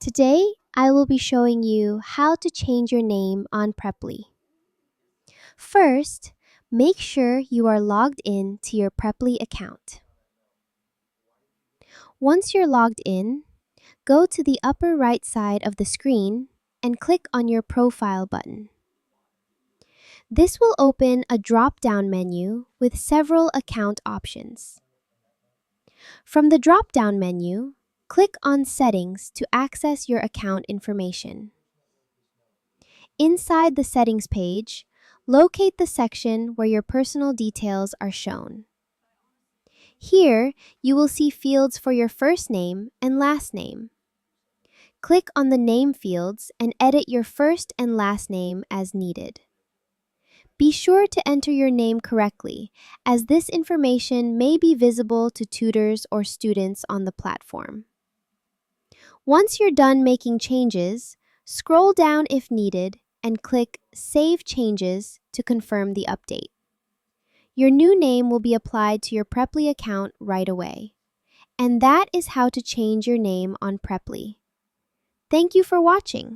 Today, I will be showing you how to change your name on Preply. First, make sure you are logged in to your Preply account. Once you're logged in, go to the upper right side of the screen and click on your Profile button. This will open a drop-down menu with several account options. From the drop-down menu, click on Settings to access your account information. Inside the Settings page, locate the section where your personal details are shown. Here, you will see fields for your first name and last name. Click on the name fields and edit your first and last name as needed. Be sure to enter your name correctly, as this information may be visible to tutors or students on the platform. Once you're done making changes, scroll down if needed and click Save Changes to confirm the update. Your new name will be applied to your Preply account right away. And that is how to change your name on Preply. Thank you for watching.